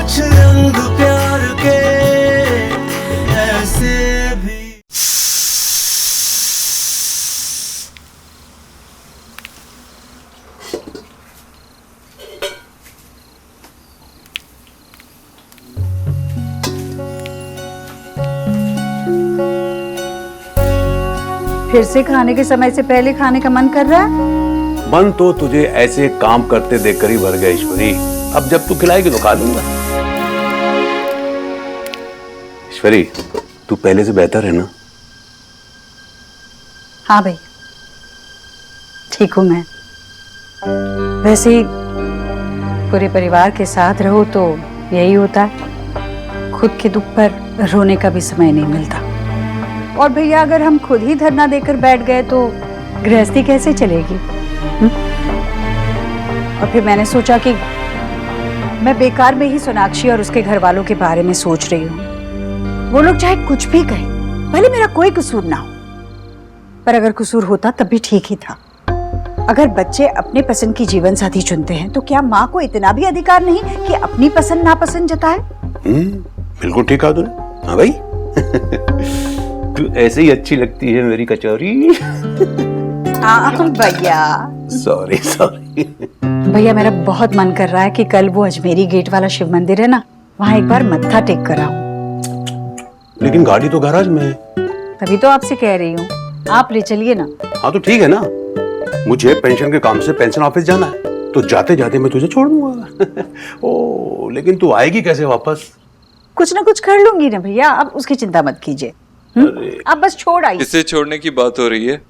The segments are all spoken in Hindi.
कुछ रंग प्यार के ऐसे भी। फिर से खाने के समय से पहले खाने का मन कर रहा है? मन तो तुझे ऐसे काम करते देखकर ही भर गया ईश्वरी। अब जब तू खिलाएगी तो खा लूंगा। ईश्वरी, तू पहले से बेहतर है ना? हाँ भाई, ठीक हूं मैं। वैसे ही पूरे परिवार के साथ रहो तो यही होता है, खुद के दुख पर रोने का भी समय नहीं मिलता। और भैया अगर हम खुद ही धरना देकर बैठ गए तो गृहस्थी कैसे चलेगी? और फिर मैंने सोचा कि मैं बेकार में ही सोनाक्षी और उसके घर वालों के बारे में सोच रही हूँ। वो लोग चाहे कुछ भी कहें, भले मेरा कोई कसूर ना हो, पर अगर कसूर होता तब भी ठीक ही था। अगर बच्चे अपने पसंद की जीवन साथी चुनते हैं तो क्या माँ को इतना भी अधिकार नहीं कि अपनी पसंद नापसंद जताए? बिल्कुल ठीक कहा तूने। हाँ भाई तू ऐसे ही अच्छी लगती है मेरी कचौरी। हाँ भैया। Sorry sorry. भैया मेरा बहुत मन कर रहा है कि कल वो अजमेरी गेट वाला शिव मंदिर है ना, वहाँ एक बार मत्था टेक कर आऊं। लेकिन गाड़ी तो गैराज में है। तभी तो आपसे कह रही हूँ, आप ले चलिए ना। हाँ तो ठीक है ना, मुझे पेंशन के काम से पेंशन ऑफिस जाना है तो जाते जाते मैं तुझे छोड़ दूंगा। ओ लेकिन तू आएगी कैसे वापस? कुछ ना कुछ कर लूंगी ना भैया, आप उसकी चिंता मत कीजिए। आप बस छोड़ आइए। किसे छोड़ने की बात हो रही है?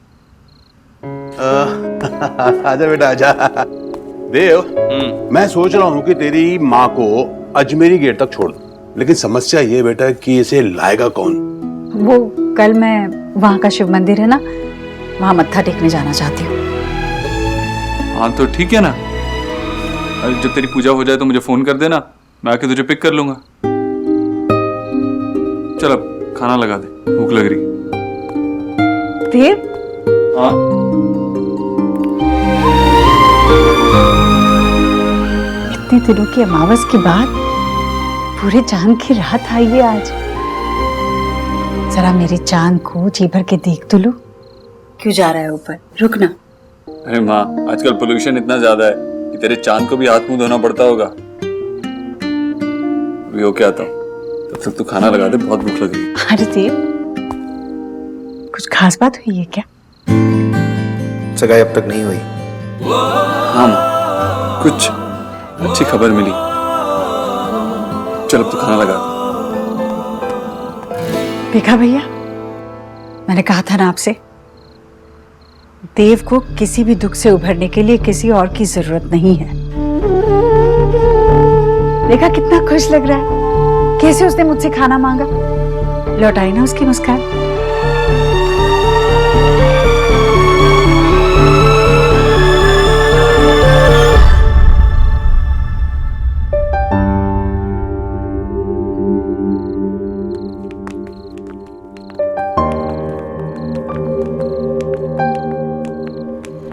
आजा बेटा आजा। देव, मैं सोच रहा हूँ कि तेरी माँ को अजमेरी गेट तक छोड़ दूं, लेकिन समस्या ये बेटा कि इसे लाएगा कौन? वो कल मैं वहाँ का शिव मंदिर है ना, वहाँ मत्था टेकने जाना चाहती हूँ। हाँ तो ठीक है ना, अरे जब तेरी पूजा हो जाए तो मुझे फोन कर देना, मैं आके तुझे पिक कर लूंगा। चल अब खाना लगा दे, भूख लग रही। देव? हाँ इतने दिनों की अमावस के बाद पूरे चांद की रात आई है आज। जरा मेरे चांद को जी भर के देख तो लो। क्यों जा रहा है ऊपर? रुक ना। अरे माँ, आजकल पोल्यूशन इतना ज्यादा है कि तेरे चांद को भी हाथ मुंह धोना पड़ता होगा। अभी होके आता हूँ, तब तक तू खाना लगा दे, बहुत भूख लग रही है। अरे देव, कुछ खास बात हुई है क्या? सगाई अब तक नहीं हुई। हाँ माँ, कुछ अच्छी खबर मिली। चल अब तू खाना लगा दे। देखा भैया, मैंने कहा था ना आपसे, देव को किसी भी दुख से उभरने के लिए किसी और की जरूरत नहीं है। देखा कितना खुश लग रहा है, कैसे उसने मुझसे खाना मांगा। लौटाई ना उसकी मुस्कान।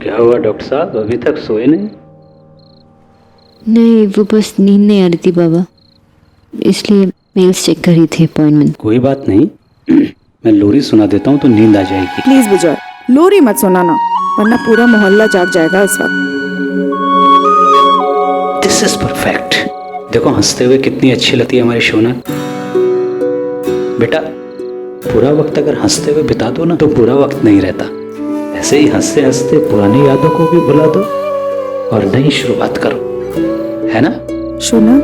क्या हुआ डॉक्टर साहब, अभी तक सोए नहीं? नहीं, वो बस नींद नहीं आ रही थी बाबा, इसलिए मेल्स चेक कर रही थी अपॉइंटमेंट। कोई बात नहीं, मैं लोरी सुना देता हूँ तो नींद आ जाएगी। प्लीज विजय, लोरी मत सुनाना, वरना पूरा मोहल्ला जाग जाएगा इस वक्त। This is perfect. देखो हंसते हुए कितनी अच्छी लगती है हमारी शोना। बेटा, पूरा वक्त अगर हंसते हुए बिता दो ना तो पूरा वक्त नहीं रहता। ऐसे ही हंसते हंसते पुरानी यादों को भी भुला दो और नई शुरुआत करो, है ना? शोना,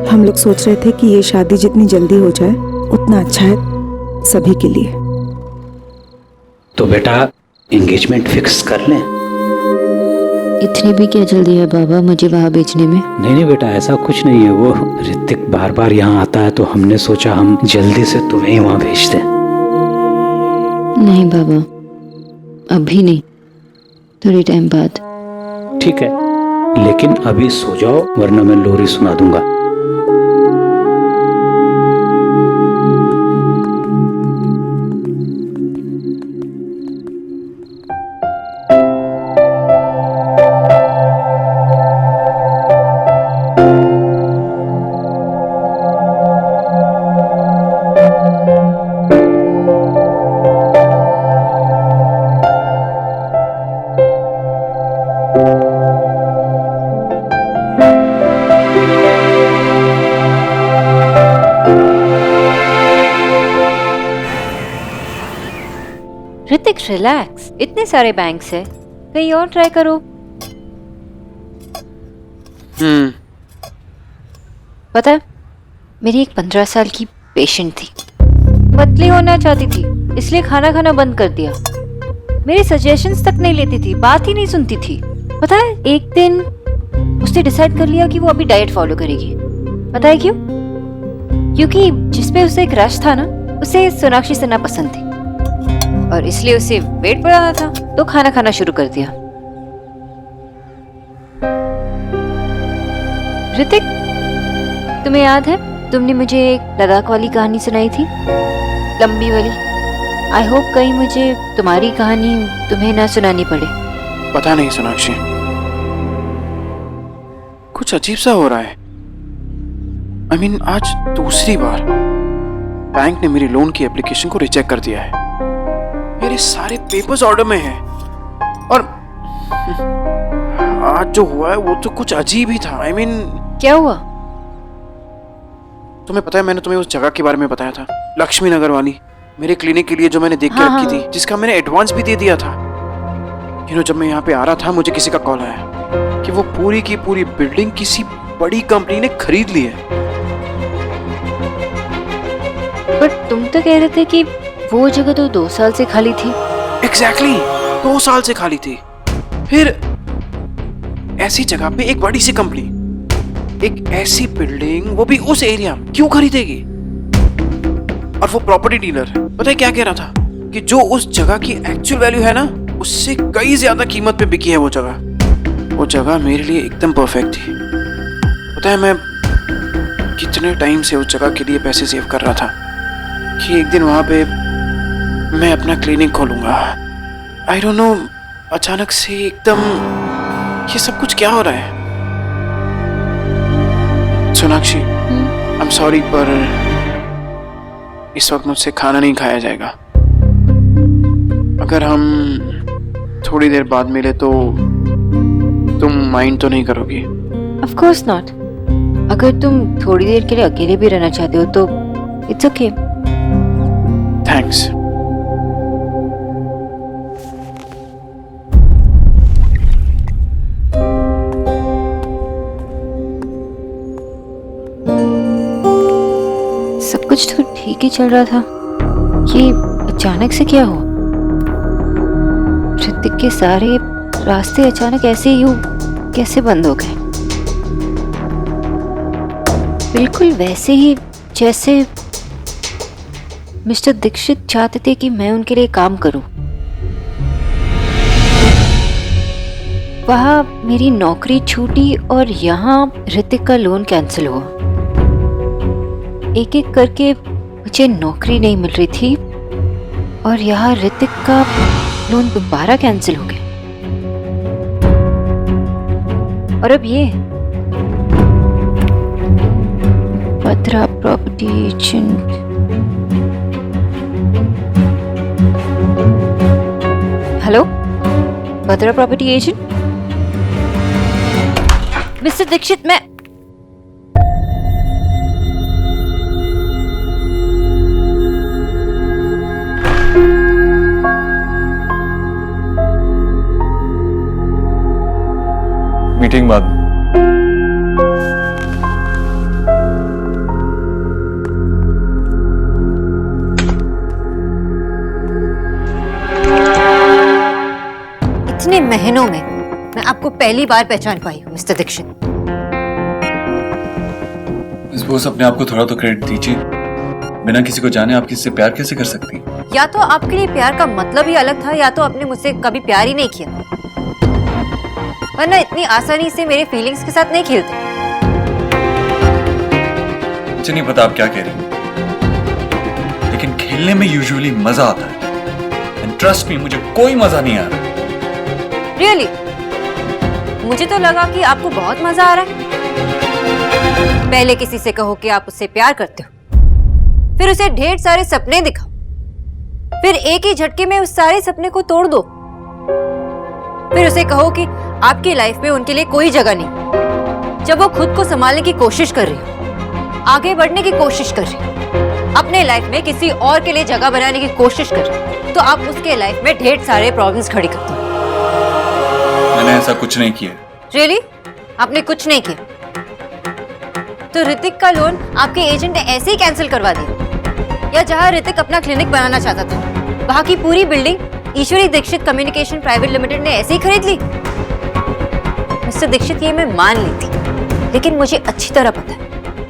हम लोग सोच रहे थे कि ये शादी जितनी जल्दी हो जाए उतना अच्छा है सभी के लिए। तो बेटा एंगेजमेंट फिक्स कर लें। इतनी भी क्या जल्दी है बाबा मुझे वहाँ बेचने में? नहीं बेटा, ऐसा कुछ नहीं है। वो ऋतिक बार बार यहाँ आता है तो हमने सोचा हम जल्दी से तुम्हें ही वहाँ भेज दें। नहीं बाबा, अभी नहीं, थोड़ी टाइम बाद। ठीक है, लेकिन अभी सो जाओ वरना मैं लोरी सुना दूंगा। ऋतिक रिलैक्स, इतने सारे बैंक्स है, कहीं और ट्राई करो। पता है, मेरी एक 15 साल की पेशेंट थी, पतली होना चाहती थी, इसलिए खाना खाना बंद कर दिया। मेरे सजेशंस तक नहीं लेती थी, बात ही नहीं सुनती थी। पता है, एक दिन उसने डिसाइड कर लिया कि वो अभी डाइट फॉलो करेगी। पता है क्यों? क्योंकि जिसपे उसे एक रश था ना, उसे सोनाक्षी सिन्हा पसंद थी और इसलिए उसे वेट बढ़ाना था, तो खाना खाना शुरू कर दिया। ऋतिक, तुम्हें याद है तुमने मुझे एक लद्दाख वाली कहानी सुनाई थी, लंबी वाली? आई होप कहीं मुझे तुम्हारी कहानी तुम्हें ना सुनानी पड़े। पता नहीं सोनाक्षी, कुछ अजीब सा हो रहा है। I mean, आज दूसरी बार बैंक ने मेरी लोन की एप्लीकेशन को रिजेक्ट कर दिया है। मेरे सारे पेपर्स ऑर्डर में हैं और आज जो हुआ है वो तो कुछ अजीब ही था। I mean, क्या हुआ? तुम्हें पता है, मैंने तुम्हें उस जगह के बारे में बताया था, लक्ष्मी नगर वाली, मेरे क्लिनिक के लिए जो मैंने देख के रखी थी, जिसका मैंने एडवांस भी दे दिया था। जब मैं यहाँ पे आ रहा था, मुझे किसी का कॉल आया कि वो पूरी की पूरी बिल्डिंग किसी बड़ी कंपनी ने खरीद ली है। पर तुम तो कह रहे थे कि वो जगह तो 2 साल से खाली थी। एग्जैक्टली, 2 साल से खाली थी। फिर ऐसी जगह पे एक बड़ी सी कंपनी, एक ऐसी बिल्डिंग, वो भी उस एरिया में, क्यों खरीदेगी? और वो प्रॉपर्टी डीलर पता है क्या कह रहा था कि जो उस जगह की एक्चुअल वैल्यू है ना, उससे कई ज्यादा कीमत पे बिकी है वो जगह। वो जगह मेरे लिए एकदम परफेक्ट थी। पता है, मैं कितने टाइम से उस जगह के लिए पैसे सेव कर रहा था कि एक दिन वहां पे मैं अपना क्लिनिक खोलूंगा। आई डोंट नो, अचानक से एकदम ये सब कुछ क्या हो रहा है? सोनाक्षी, आई एम सॉरी, पर इस वक्त मुझसे खाना नहीं खाया जाएगा। अगर हम थोड़ी देर बाद मिले तो तुम माइंड तो नहीं करोगी? Of course not. अगर तुम थोड़ी देर के लिए अकेले भी रहना चाहते हो तो इट्स ओके। थैंक्स। सब कुछ तो ठीक ही चल रहा था, ये अचानक से क्या हुआ? ऋतिक के सारे रास्ते अचानक ऐसे ही कैसे बंद हो गए? बिल्कुल वैसे ही जैसे मिस्टर दीक्षित चाहते थे कि मैं उनके लिए काम करूं। वहां मेरी नौकरी छूटी और यहाँ ऋतिक का लोन कैंसिल हुआ। एक एक करके मुझे नौकरी नहीं मिल रही थी और यहाँ ऋतिक का लोन दोबारा कैंसिल हो गया। और अब ये भद्रा प्रॉपर्टी एजेंट। हेलो, भद्रा प्रॉपर्टी एजेंट। मिस्टर दीक्षित, मैं मीटिंग बाद। इतने महीनों में मैं आपको पहली बार पहचान पाई हूँ मिस्टर दीक्षित। मिस बोस, अपने आप को थोड़ा तो क्रेडिट दीजिए। बिना किसी को जाने आप किसी से प्यार कैसे कर सकती? या तो आपके लिए प्यार का मतलब ही अलग था, या तो आपने मुझसे कभी प्यार ही नहीं किया, वरना इतनी आसानी से मेरे फीलिंग्स के साथ नहीं खेलते। मुझे नहीं पता आप क्या कह रही हैं, लेकिन खेलने में यूजुअली मजा आता है। एंड ट्रस्ट मी, मुझे कोई मजा नहीं आ रहा। रियली? मुझे तो लगा कि आपको बहुत मजा आ रहा है। पहले किसी से कहो कि आप उससे प्यार करते हो, फिर उसे ढेर सारे सपने दिखाओ, फिर एक ही झटके में उस सारे सपने को तोड़ दो, फिर उसे कहो कि आपकी लाइफ में उनके लिए कोई जगह नहीं। जब वो खुद को संभालने की कोशिश कर रही हो, आगे बढ़ने की कोशिश कर रही हो, अपने लाइफ में किसी और के लिए जगह बनाने की कोशिश कर रहे हैं, तो आप उसके लाइफ में ढेर सारे प्रॉब्लम्स खड़ी करते हैं। मैंने ऐसा कुछ नहीं किया। रियली? आपने कुछ नहीं किया? तो ऋतिक का लोन आपके एजेंट ने ऐसे ही कैंसिल करवा दिया? या जहां ऋतिक अपना क्लिनिक बनाना चाहता था, वहां की पूरी बिल्डिंग ईश्वरी दीक्षित कम्युनिकेशन प्राइवेट लिमिटेड ने ऐसे ही खरीद ली? मिस्टर दीक्षित, ये मैं मान ली थी, लेकिन मुझे अच्छी तरह पता है,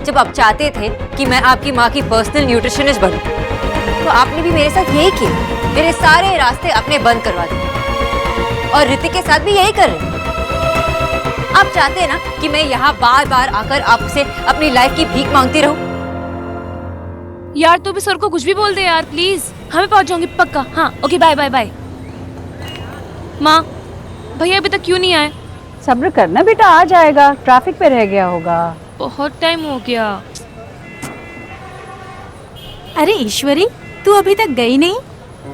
जब आप चाहते थे कि मैं आपकी माँ की पर्सनल न्यूट्रिशनिस्ट बनूं, तो आपने भी मेरे साथ यही किया। मेरे सारे रास्ते आपने बंद करवा दिए, और ऋतिक के साथ भी यही कर रहे हैं। आप चाहते हैं ना कि मैं यहाँ बार बार आकर आपसे अपनी लाइफ की भीख मांगती रहूं? यार तू भी सर को कुछ भी बोल दे यार प्लीज, हमें पहुंच जाऊंगी पक्का। हाँ ओके, बाय बाय बाय। माँ, भैया अभी तक क्यों नहीं आए? सब्र करना बेटा, आ जाएगा, ट्रैफिक पे रह गया होगा। बहुत टाइम हो गया। अरे ईश्वरी, तू अभी तक गई नहीं?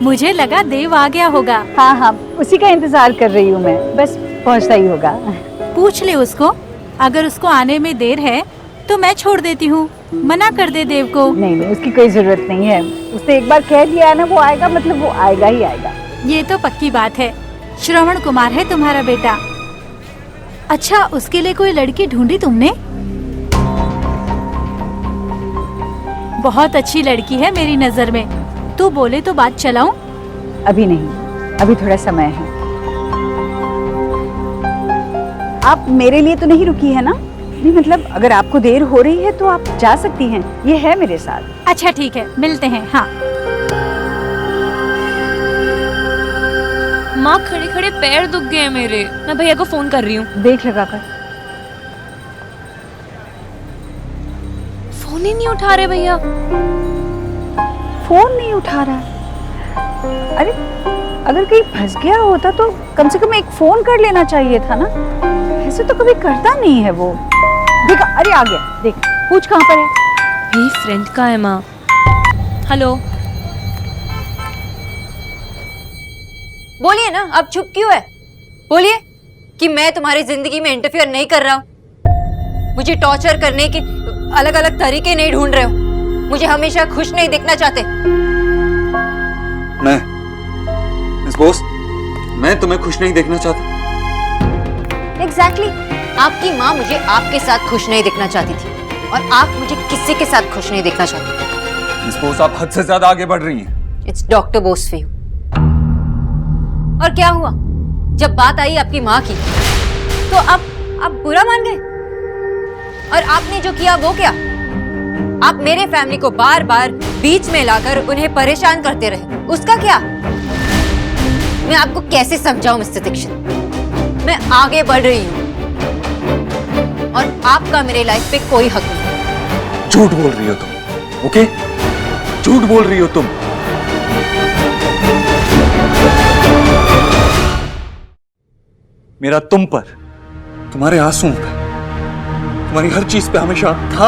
मुझे लगा देव आ गया होगा। हाँ हाँ, उसी का इंतजार कर रही हूँ मैं, बस पहुँचता ही होगा। पूछ ले उसको, अगर उसको आने में देर है तो मैं छोड़ देती हूँ, मना कर दे देव को। नहीं नहीं, उसकी कोई जरूरत नहीं है, उसने एक बार कह दिया है ना वो आएगा, मतलब वो आएगा ही आएगा। ये तो पक्की बात है। श्रवण कुमार है तुम्हारा बेटा। अच्छा, उसके लिए कोई लड़की ढूंढी तुमने? बहुत अच्छी लड़की है मेरी नजर में, तू बोले तो बात चलाऊं? अभी नहीं, अभी थोड़ा समय है। आप मेरे लिए तो नहीं रुकी है ना? नहीं मतलब अगर आपको देर हो रही है तो आप जा सकती हैं, ये है मेरे साथ। अच्छा ठीक है, मिलते हैं। हाँ माँ, खड़े खड़े पैर दुख गए मेरे, मैं भैया को फोन कर रही हूँ। देख लगा कर। फोन ही नहीं उठा रहे भैया। फोन नहीं उठा रहा है? अरे अगर कहीं फंस गया होता तो कम से कम एक फोन कर लेना चाहिए था ना, ऐसे तो कभी करता नहीं है वो। देखा, अरे आ गया, देख पूछ कहाँ पर है। मेरी फ्रेंड का है माँ। हेलो, बोलिए ना, अब चुप क्यों है? बोलिए कि मैं तुम्हारी जिंदगी में इंटरफियर नहीं कर रहा हूँ, मुझे टॉर्चर करने के अलग अलग तरीके नहीं ढूंढ रहे हो, मुझे हमेशा खुश नहीं देखना चाहते। मैं मिस बोस, मैं तुम्हें खुश नहीं देखना चाहता। एग्जैक्टली, आपकी माँ मुझे आपके साथ खुश नहीं देखना चाहती थी, और आप मुझे किसी के साथ खुश नहीं देखना चाहते। मिस बोस, आप हद से ज्यादा आगे बढ़ रही हैं। It's doctor Bose for you. और क्या हुआ जब बात आई आपकी माँ की, तो आप बुरा मान गए? और आपने जो किया वो क्या? आप मेरे फैमिली को बार बार बीच में लाकर उन्हें परेशान करते रहे, उसका क्या? मैं आपको कैसे समझाऊं मिस्टर दीक्षित? मैं आगे बढ़ रही हूँ और आपका मेरे लाइफ पे कोई हक नहीं। झूठ बोल रही हो तुम, ओके? झूठ बोल रही हो तुम। मेरा तुम पर, तुम्हारे आंसुओं पे, तुम्हारी हर चीज पे हमेशा था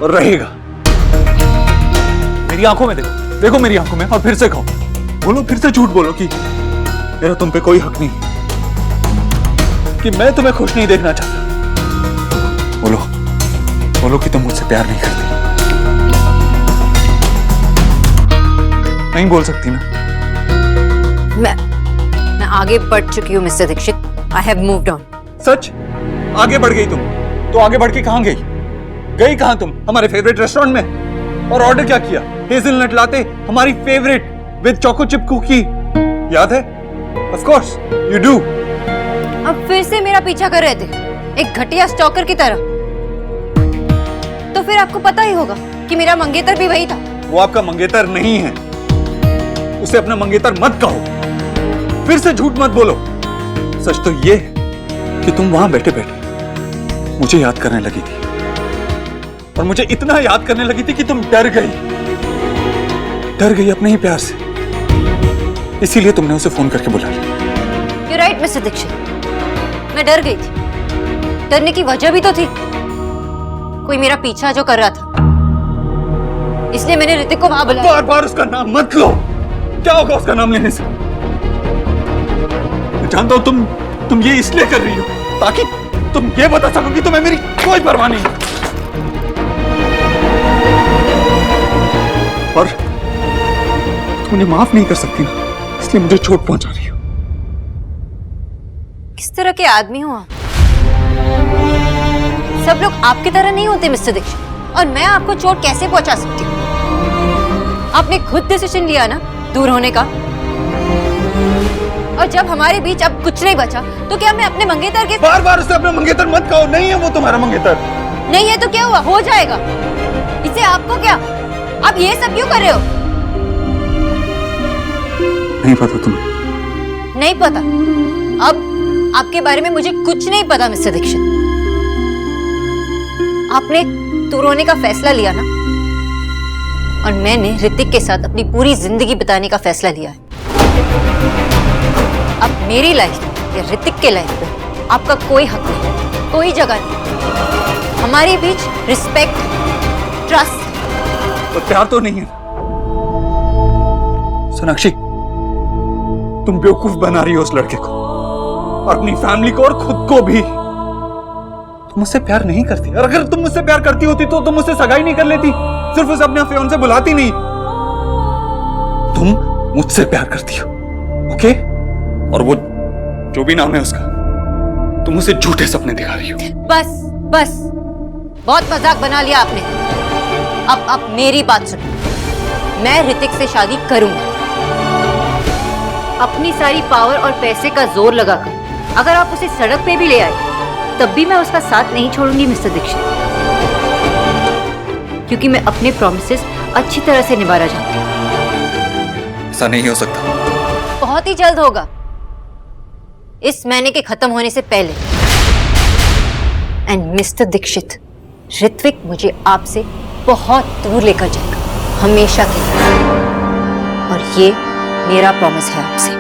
और रहेगा। मेरी आंखों में देखो, देखो मेरी आंखों में, और फिर से कहो, बोलो, फिर से झूठ बोलो कि मेरा तुम पे कोई हक नहीं, कि मैं तुम्हें खुश नहीं देखना चाहता। बोलो, बोलो कि तुम मुझसे प्यार नहीं करती। नहीं बोल सकती ना? मैं आगे बढ़ चुकी हूँ mister Dikshit. I have moved on. सच? आगे बढ़ गई तुम? तो आगे बढ़ के कहां गई? गई कहां तुम? हमारे फेवरेट रेस्टोरेंट में। और ऑर्डर क्या किया? हेज़लनट लाते, हमारी favourite with choco chip cookie, याद है? Of course, you do. अब फिर से मेरा पीछा कर रहे थे, एक घटिया स्टॉकर की तरह। तो फिर आपको पता ही होगा कि मेरा मंगेतर भी वही था। वो आपका मंगेतर नहीं है, उसे अपना मंगेतर मत कहो। फिर से झूठ मत बोलो। सच तो ये है कि तुम वहां बैठे बैठे मुझे याद करने लगी थी, और मुझे इतना याद करने लगी थी कि तुम डर गई अपने ही प्यार से। इसीलिए तुमने उसे फोन करके बुला लिया। You're right, मिस्टर दीक्षित, मैं डर गई थी। डरने की वजह भी तो थी, कोई मेरा पीछा जो कर रहा था, इसलिए मैंने ऋतिक को वहां बुलाया। बार बार उसका नाम मत लो। क्या होगा उसका नाम लेने से? जानता हूं तुम ये इसलिए कर रही हो ताकि तुम ये बता सको कि तुम्हें मेरी कोई परवाह नहीं। और तुम उन्हें माफ नहीं कर सकती ना, इसलिए मुझे चोट पहुंचा रही हो। किस तरह के आदमी हो आप? सब लोग आपकी तरह नहीं होते मिस्टर दीक्षित, और मैं आपको चोट कैसे पहुंचा सकती हूँ? आपने खुद डिसीजन लिया ना दूर होने का, और जब हमारे बीच अब कुछ नहीं बचा तो क्या मैं अपने मंगेतर के बार बार उसे अपना मंगेतर मत कहो, नहीं है वो तुम्हारा मंगेतर। नहीं है तो क्या हुआ, हो जाएगा। इसे आपको क्या, आप ये सब क्यों कर रहे हो? नहीं पता तुम्हें? नहीं पता। अब आपके बारे में मुझे कुछ नहीं पता मिस्टर दीक्षित। आपने दूर होने का फैसला लिया ना, और मैंने ऋतिक के साथ अपनी पूरी जिंदगी बिताने का फैसला लिया है। अब मेरी लाइफ या ऋतिक के लाइफ पे आपका कोई हक नहीं, कोई जगह नहीं। हमारे बीच रिस्पेक्ट, ट्रस्ट। तो प्यार तो नहीं है सोनाक्षी, तुम बेवकूफ बना रही हो उस लड़के को और अपनी फैमिली को और खुद को भी। तुम मुझसे प्यार नहीं करती, और अगर तुम मुझसे प्यार करती होती तो तुम मुझसे सगाई नहीं कर लेती, सिर्फ उसे अपने फियांसे बुलाती नहीं। तुम मुझसे प्यार करती हो, ओके? और वो जो भी नाम है उसका, तुम उसे झूठे सपने दिखा रही हो। बस बस, बहुत मजाक बना लिया आपने। अब आप मेरी बात सुनो। मैं ऋतिक से शादी करूंगी, अपनी सारी पावर और पैसे का जोर लगाकर। अगर आप उसे सड़क पे भी ले आए तब भी मैं उसका साथ नहीं छोड़ूंगी मिस्टर दीक्षित, क्योंकि मैं अपने प्रॉमिसेस अच्छी तरह से निभाना चाहती हूँ। ऐसा नहीं हो सकता। बहुत ही जल्द होगा, इस महीने के खत्म होने से पहले। एंड मिस्टर दीक्षित, ऋत्विक मुझे आपसे बहुत दूर लेकर जाएगा, हमेशा के लिए। और ये मेरा प्रॉमिस है आपसे।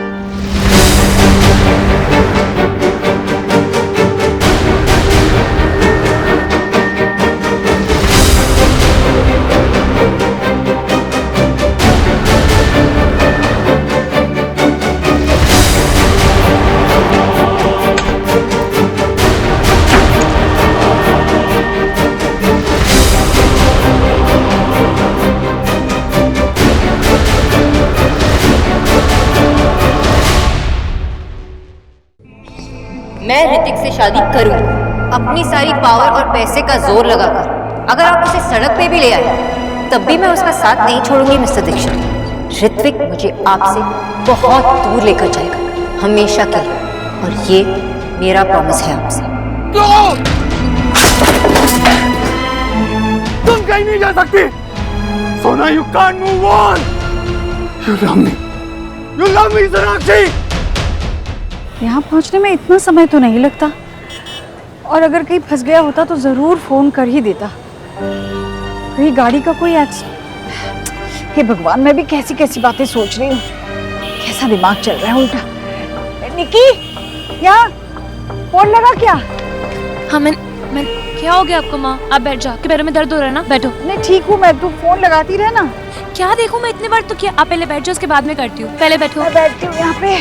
मैं ऋतिक से शादी करूंगी, अपनी सारी पावर और पैसे का जोर लगाकर। अगर आप उसे सड़क पे भी ले आए तब भी मैं उसका साथ नहीं छोड़ूंगी मिस्टर दीक्षित। ऋत्विक मुझे आपसे बहुत दूर लेकर जाएगा, हमेशा के लिए। और ये मेरा प्रॉमिस है आपसे। तुम कहीं नहीं जा सकती सोना, you can't move on. You love me, you love me Sonakshi. यहाँ पहुँचने में इतना समय तो नहीं लगता, और अगर कहीं फंस गया होता तो जरूर फोन कर ही देता। कहीं गाड़ी का कोई एक्सीडेंट। हे भगवान, मैं भी कैसी कैसी बातें सोच रही हूँ, कैसा दिमाग चल रहा है उल्टा। निकी, यहाँ फोन लगा क्या? हाँ मैं क्या हो गया आपको माँ? आप बैठ जाओ, आपके पैरों में दर्द हो रहा है ना, बैठो। नहीं ठीक हूँ मैं, तू फोन लगाती रहे ना। क्या देखूं मैं, इतने बार तो किया। आप पहले बैठ जाओ, उसके बाद में करती हूँ। पहले बैठो। मैं बैठती हूँ यहाँ पे,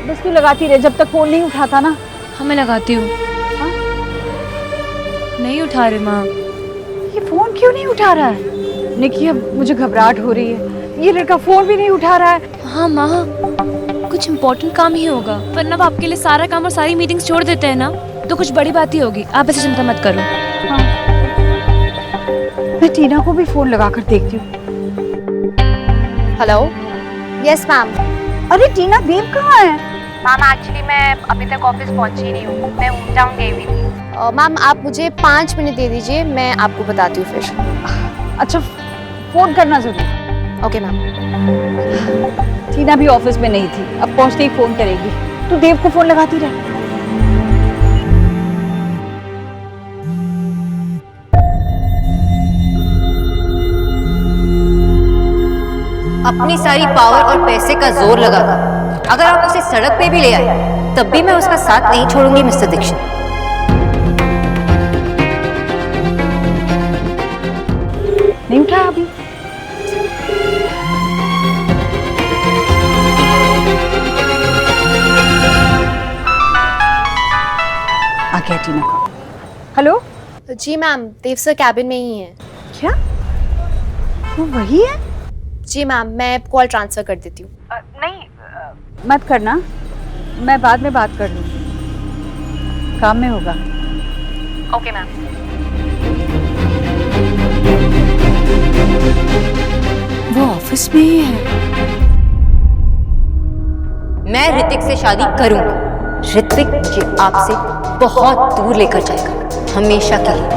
बस तू लगाती रहे जब तक फोन नहीं उठाता ना। हाँ मैं लगाती हूँ। नहीं उठा रहे माँ। ये फोन क्यों नहीं उठा रहा है? निकी, अब मुझे घबराहट हो रही है, ये लड़का फोन भी नहीं उठा रहा है। हाँ माँ, कुछ इम्पोर्टेंट काम ही होगा, वरना अब आपके लिए सारा काम और सारी मीटिंग्स छोड़ देते हैं ना, तो कुछ बड़ी बात ही होगी। आप ऐसे चिंता मत करो। हाँ। मैं टीना को भी फोन लगा कर देखती हूँ। Hello, yes ma'am. अरे टीना, देव कहाँ है? मैम एक्चुअली मैं अभी तक ऑफिस पहुंची नहीं हूँ, मैं होम टाउन गई हुई थी। मैम आप मुझे 5 मिनट दे दीजिए, मैं आपको बताती हूँ फिर। अच्छा, फोन करना जरूर। Okay ma'am. टीना भी ऑफिस में नहीं थी, अब पहुंचते ही फोन करेगी। तू देव को फोन लगाती रहे। अपनी सारी पावर और पैसे का जोर लगाकर अगर आप उसे सड़क पे भी ले आए तब भी मैं उसका साथ नहीं छोड़ूंगी मिस्टर दीक्षित। नहीं उठा अभी? आ गया टीना का। हेलो जी मैम, देव सर कैबिन में ही है। क्या वो वही है? जी मैम, मैं कॉल ट्रांसफर कर देती हूँ। नहीं मत करना, मैं बाद में बात कर लूँगी, काम में होगा। Okay ma'am. वो ऑफिस में ही है। मैं ऋतिक से शादी करूंगी। ऋतिक मुझे आपसे बहुत दूर लेकर जाएगा, हमेशा के लिए।